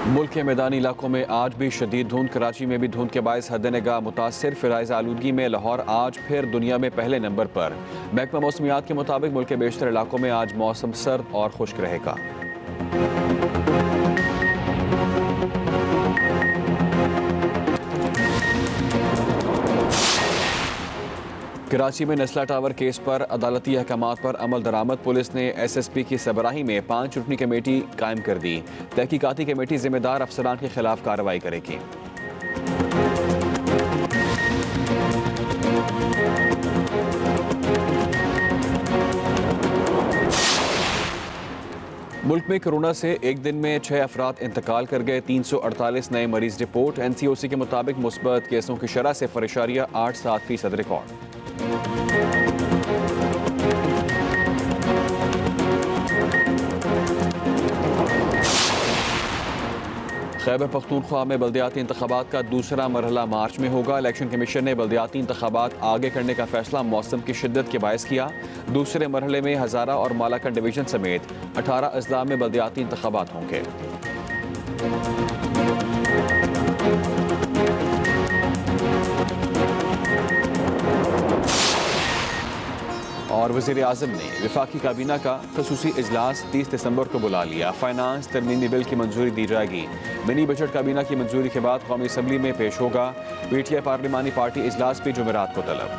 मुल्क के मैदानी इलाकों में आज भी शदीद धुंध। कराची में भी धुंध के बायस हद-ए-निगाह मुतासिर। फ़िराइज़ आलूदगी में लाहौर आज फिर दुनिया में पहले नंबर पर। महकमा मौसमियात के मुताबिक मुल्क के बेशतर इलाकों में आज मौसम सर्द और खुश्क रहेगा। कराची में नस्ला टावर केस पर अदालती अहकामात पर अमल दरामद। पुलिस ने SSP की सरबराही में 5 रुकनी कमेटी कायम कर दी। तहकीकाती कमेटी जिम्मेदार अफसरान के खिलाफ कार्रवाई करेगी। मुल्क में कोरोना से एक दिन में 6 अफराद इंतकाल कर गए। 348 नए मरीज रिपोर्ट। NCOC के मुताबिक मुस्बत केसों की शरह 0.87% रिकॉर्ड। खैबर पख्तूनख्वा में बल्दियाती इंतखाबात का दूसरा मरहला मार्च में होगा। इलेक्शन कमीशन ने बल्दियाती इंतखाबात आगे करने का फैसला मौसम की शिद्दत के बायस किया। दूसरे मरहले में हज़ारा और मालाकन डिवीजन समेत 18 अजला में बल्दियाती इंतखाबात होंगे। और वज़ीर आज़म ने वफाकी काबीना का ख़ुसूसी इजलास 30 दिसंबर को बुला लिया। फाइनेंस तरमीमी बिल की मंजूरी दी जाएगी। मिनी बजट काबीना की मंजूरी के बाद कौमी असम्बली में पेश होगा। PTI पार्लिमानी पार्टी इजलास भी जुमेरात को तलब।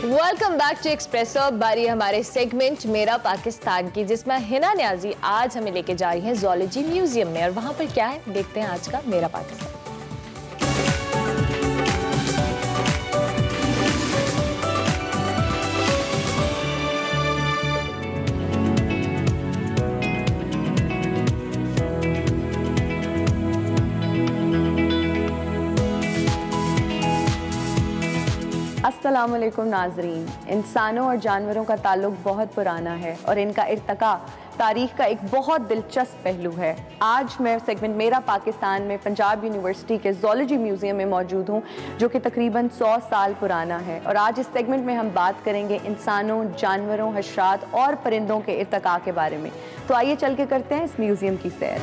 Welcome back to Expresso. बारी हमारे सेगमेंट मेरा पाकिस्तान की, जिसमें हिना न्याजी आज हमें लेके जा रही हैं ज़ूलॉजी म्यूजियम में। और वहां पर क्या है, देखते हैं आज का मेरा पाकिस्तान। अस्सलामुअलैकुम नाजरीन। इंसानों और जानवरों का ताल्लुक बहुत पुराना है और इनका इर्तका तारीख का एक बहुत दिलचस्प पहलू है। आज मैं सेगमेंट मेरा पाकिस्तान में पंजाब यूनिवर्सिटी के ज़ूलॉजी म्यूजियम में मौजूद हूँ, जो कि तकरीबन 100 साल पुराना है। और आज इस सेगमेंट में हम बात करेंगे इंसानों, जानवरों, हशरात और परिंदों के इर्तका के बारे में। तो आइए चल के करते हैं इस म्यूजियम की सैर।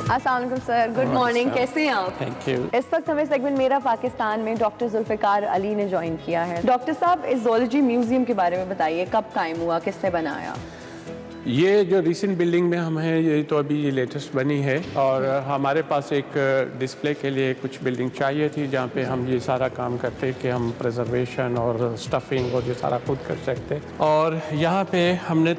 अस्सलाम वालेकुम सर, गुड मॉर्निंग, कैसे हैं आप? Thank you. इस वक्त हमें सेगमेंट मेरा पाकिस्तान में डॉक्टर जुल्फ़िकार अली ने ज्वाइन किया है। डॉक्टर साहब, इस ज़ूलॉजी म्यूजियम के बारे में बताइए, कब कायम हुआ, किसने बनाया? ये जो रिसेंट बिल्डिंग में हम हैं, ये तो अभी लेटेस्ट बनी है। और हमारे पास एक डिस्प्ले के लिए कुछ बिल्डिंग चाहिए थी जहाँ पे हम ये सारा काम करते कि हम प्रिजर्वेशन और स्टफिंग और ये सारा खुद कर सकते। और यहाँ पे हमने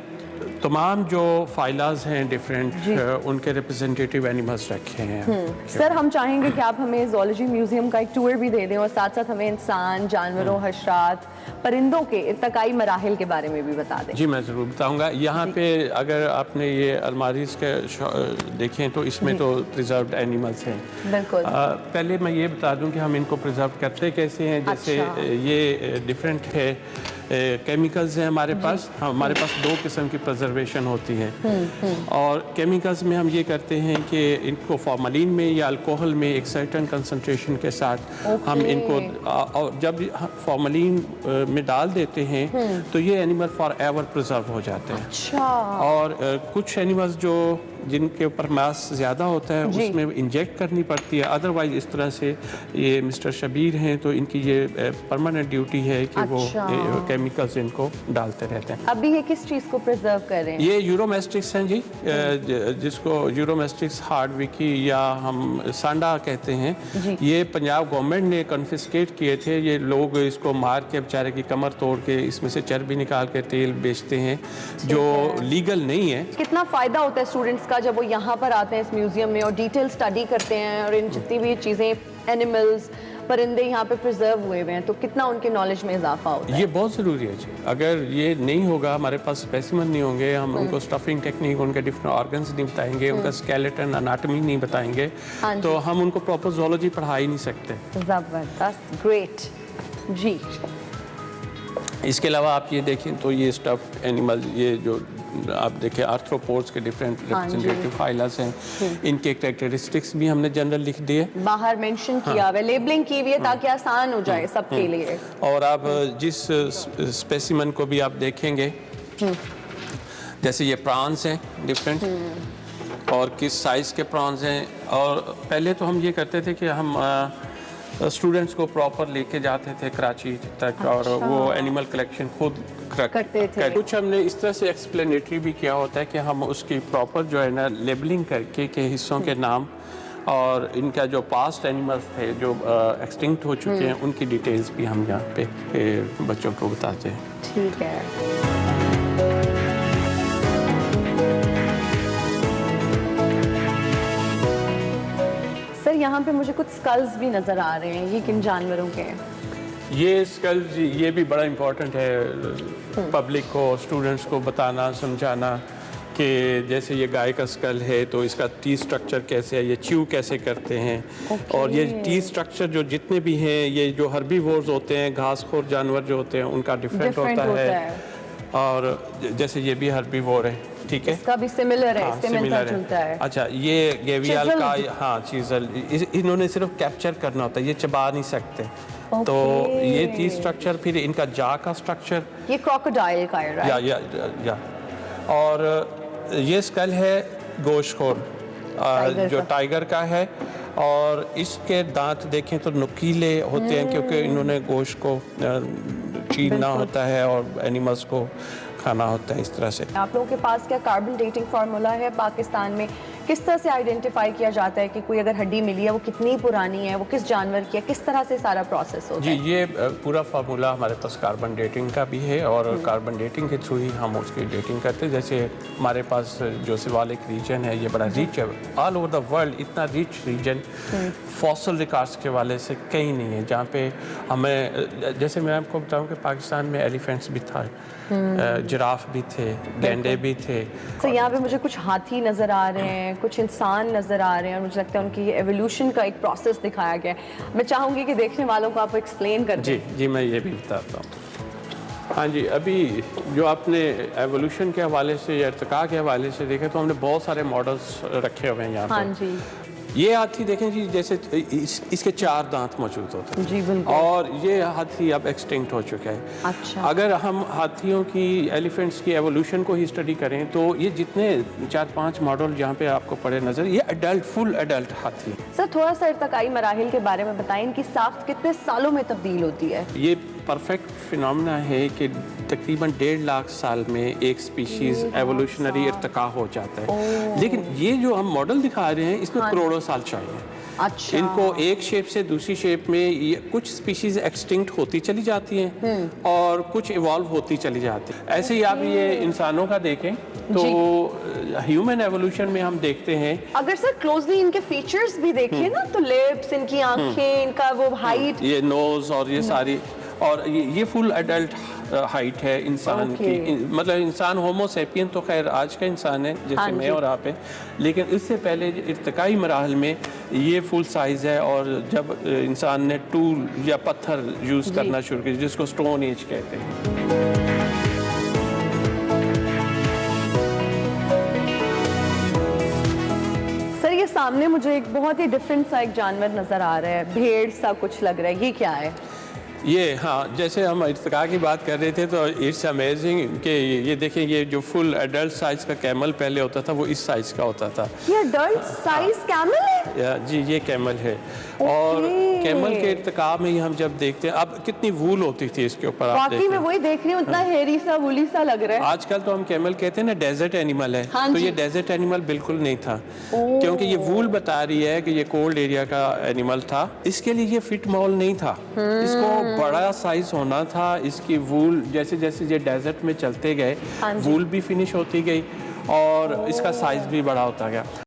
तमाम जो फाइलाज हैं डिफरेंट उनके रिप्रेजेंटेटिव एनिमल्स रखे हैं। सर, हम चाहेंगे कि आप हमें ज़ूलॉजी म्यूजियम का एक टूर भी दे दें और साथ साथ हमें इंसान, जानवरों, हशरात, परिंदों के इर्तकाई मराहिल के बारे में भी बता दें। जी, मैं ज़रूर बताऊंगा। यहाँ पे अगर आपने ये अलमारीज के देखें तो इसमें तो प्रिजर्व्ड एनिमल्स हैं। बिल्कुल। पहले मैं ये बता दूं कि हम इनको प्रिजर्व करते कैसे हैं। जैसे ये डिफरेंट है केमिकल्स हैं हमारे पास। हमारे पास 2 किस्म की प्रिजर्वेशन होती है। और केमिकल्स में हम ये करते हैं कि इनको फॉर्मलिन में या अल्कोहल में एक सर्टेन कंसंट्रेशन के साथ हम इनको, और जब फॉर्मलिन में डाल देते हैं तो ये एनिमल फॉर एवर प्रिजर्व हो जाते हैं। अच्छा। और कुछ एनिमल्स जो जिनके ऊपर मास ज़्यादा होता है उसमें इंजेक्ट करनी पड़ती है। अदरवाइज इस तरह से ये मिस्टर शबीर हैं तो इनकी ये परमानेंट ड्यूटी है कि वो केमिकल्स इनको डालते रहते हैं। अभी ये किस चीज़ को प्रिजर्व कर रहे हैं? ये यूरोमेस्टिक्स हैं जी, जिसको यूरोमेस्टिक्स हार्डविकी या हम सांडा कहते हैं। ये पंजाब गवर्नमेंट ने कन्फिस्केट किए थे। ये लोग इसको मार के बेचारे की कमर तोड़ के इसमें से चर्बी निकाल के तेल बेचते हैं, जो लीगल नहीं है। कितना फ़ायदा होता है स्टूडेंट्स का जब वो यहाँ पर आते हैं इस म्यूजियम में और डिटेल स्टडी करते हैं और इन जितनी भी चीज़ें, एनिमल्स, परिंदे यहाँ पे प्रिजर्व हुए हुए हैं, तो कितना उनके नॉलेज में इजाफा होता है? ये बहुत ज़रूरी है जी। अगर ये नहीं होगा, हमारे पास स्पेसिमन नहीं होंगे, हम उनको स्टफिंग टेक्निक, उनके डिफरेंट ऑर्गन्स नहीं बताएंगे, उनका स्केलेटन अनाटमी नहीं बताएंगे, हाँ जी। तो हम उनको प्रॉपर ज़ूलॉजी पढ़ा ही नहीं सकते। जबरदस्त, ग्रेट जी। इसके अलावा आप ये देखें तो ये स्टफ्ड एनिमल, ये जो आप देखें आर्थ्रोपोड्स के डिफरेंट रिप्रेजेंटेटिव फाइलस हैं, इनके कैरेक्टरिस्टिक्स भी हमने जनरल लिख दिए, बाहर मेंशन किया हुआ है, लेबलिंग की हुई है ताकि आसान हो जाए सबके लिए। और आप जिस स्पेसिमन को भी आप देखेंगे, जैसे ये प्रॉन्स हैं डिफरेंट और किस साइज़ के प्रॉन्स हैं। और पहले तो हम ये करते थे कि हम स्टूडेंट्स को प्रॉपर लेके जाते थे कराची तक, और वो एनिमल कलेक्शन खुद करते थे। कुछ हमने इस तरह से एक्सप्लेनेटरी भी किया होता है कि हम उसकी प्रॉपर जो है ना लेबलिंग करके के हिस्सों के नाम और इनका जो पास्ट एनिमल्स थे जो एक्सटिंक्ट हो चुके हैं उनकी डिटेल्स भी हम यहाँ पे बच्चों को बताते हैं। ठीक है। सर यहाँ पे मुझे कुछ स्कल्स भी नजर आ रहे हैं, ये किन जानवरों के हैं? ये स्कल्स, ये भी बड़ा इम्पोर्टेंट है पब्लिक को, स्टूडेंट्स को बताना समझाना कि जैसे ये गाय का स्कल है तो इसका टी स्ट्रक्चर कैसे है, ये च्यू कैसे करते हैं। और ये टी स्ट्रक्चर जो जितने भी हैं, ये जो हर्बीवोर्स होते हैं, घासखोर जानवर जो होते हैं, उनका डिफरेंट होता है। और जैसे ये भी हर्बीवोर है, ठीक है, इसका भी सिमिलर है, हाँ, इससे मिलता जुलता है। अच्छा, ये गेवियल का, हाँ चीजल, इन्होंने सिर्फ कैप्चर करना होता है, ये चबा नहीं सकते। तो ये टी स्ट्रक्चर, फिर इनका जा का स्ट्रक्चर, ये क्रोकोडाइल का है, राइट? या और ये स्कल है गोश्तखोर जो टाइगर का है, और इसके दांत देखें तो नुकीले होते हैं क्योंकि इन्होंने गोश्त को चीरना होता है और एनिमल्स को खाना होता है इस तरह से। आप लोगों के पास क्या कार्बन डेटिंग फार्मूला है पाकिस्तान में? किस तरह से आइडेंटिफाई किया जाता है कि कोई अगर हड्डी मिली है वो कितनी पुरानी है, वो किस जानवर की है, किस तरह से सारा प्रोसेस होता है? जी, ये पूरा फार्मूला हमारे पास कार्बन डेटिंग का भी है, और कार्बन डेटिंग के थ्रू ही हम उसकी डेटिंग करते हैं। जैसे हमारे पास जो सिवालिक रीजन है, ये बड़ा रिच है, ऑल ओवर द वर्ल्ड इतना रिच रीजन फॉसल रिकॉर्ड्स के वाले से कहीं नहीं है, जहाँ पे हमें, जैसे मैं आपको बताऊँ कि पाकिस्तान में एलिफेंट्स भी था, जिराफ भी थे, गैंडे भी थे। तो यहाँ पे मुझे कुछ हाथी नज़र आ रहे हैं, कुछ इंसान नज़र आ रहे हैं, और मुझे लगता है उनकी एवोल्यूशन का एक प्रोसेस दिखाया गया है। मैं चाहूँगी कि देखने वालों को आप एक्सप्लेन कर दें। जी, मैं ये भी बताता हूँ। हाँ जी, अभी जो आपने एवोल्यूशन के हवाले से या इर्तिका के हवाले से देखे तो हमने बहुत सारे मॉडल्स रखे हुए हैं यहाँ पे। हाँ जी। ये हाथी देखें जी, जैसे इसके 4 दांत मौजूद होते हैं जी बिल्कुल, और ये हाथी अब एक्सटिंक्ट हो चुका है। अच्छा। अगर हम हाथियों की, एलिफेंट्स की एवोल्यूशन को ही स्टडी करें तो ये जितने 4-5 मॉडल जहाँ पे आपको पड़े नजर, ये अडल्ट, फुल अडल्ट हाथी। सर थोड़ा सा इर्तिकाई मराहिल के बारे में बताएं, इनकी साख्त कितने सालों में तब्दील होती है? ये परफेक्ट फिनोमेना है कि तकरीबन 1.5 लाख साल में एक स्पीशीज एवोल्यूशनरी इर्तिका हो जाता है। लेकिन ये जो हम मॉडल दिखा रहे हैं इसमें करोड़ों साल चाहिए। अच्छा। इनको एक शेप से दूसरी शेप में, ये कुछ स्पीशीज एक्सटिंक्ट होती चली जाती हैं और कुछ इवॉल्व होती चली जाती हैं। ऐसे ही आप ये इंसानों का देखें तो ह्यूमन एवोल्यूशन में हम देखते हैं, अगर सर क्लोजली इनके फीचर्स भी देखें ना, तो लिप्स, इनकी आंखें, इनका वो हाइट, ये नोज और ये सारी, और ये फुल एडल्ट हाइट है इंसान की। मतलब इंसान होमो सेपियन तो खैर आज का इंसान है जैसे मैं और आप हैं, लेकिन इससे पहले इर्तिकाई मराहल में ये फुल साइज है। और जब इंसान ने टूल या पत्थर यूज़ करना शुरू किया जिसको स्टोन एज कहते हैं। सर ये सामने मुझे एक बहुत ही डिफरेंट सा एक जानवर नजर आ रहा है, भेड़ सा कुछ लग रहा है, ये क्या है? ये, हाँ, जैसे हम इर्तिका की बात कर रहे थे तो इट्स अमेजिंग कि ये देखें, ये जो फुल एडल्ट साइज का कैमल पहले होता था वो इस साइज का होता था। ये एडल्ट साइज कैमल है? जी, ये कैमल है। और कैमल के इर्तिका में ही हम जब देखते हैं, अब कितनी वूल होती थी इसके ऊपर, आप वाकई में वही देख रही हूँ, इतना हेरी सा, वूली सा लग रहा है। आजकल तो हम कैमल कहते हैं ना डेजर्ट एनिमल है, हाँ तो ये डेजर्ट एनिमल बिल्कुल नहीं था, क्योंकि ये वूल बता रही है कि ये कोल्ड एरिया का एनिमल था। इसके लिए ये फिट मॉल नहीं था, इसको बड़ा साइज होना था। इसकी वूल जैसे जैसे ये डेजर्ट में चलते गए, वूल भी फिनिश होती गई और इसका साइज भी बड़ा होता गया।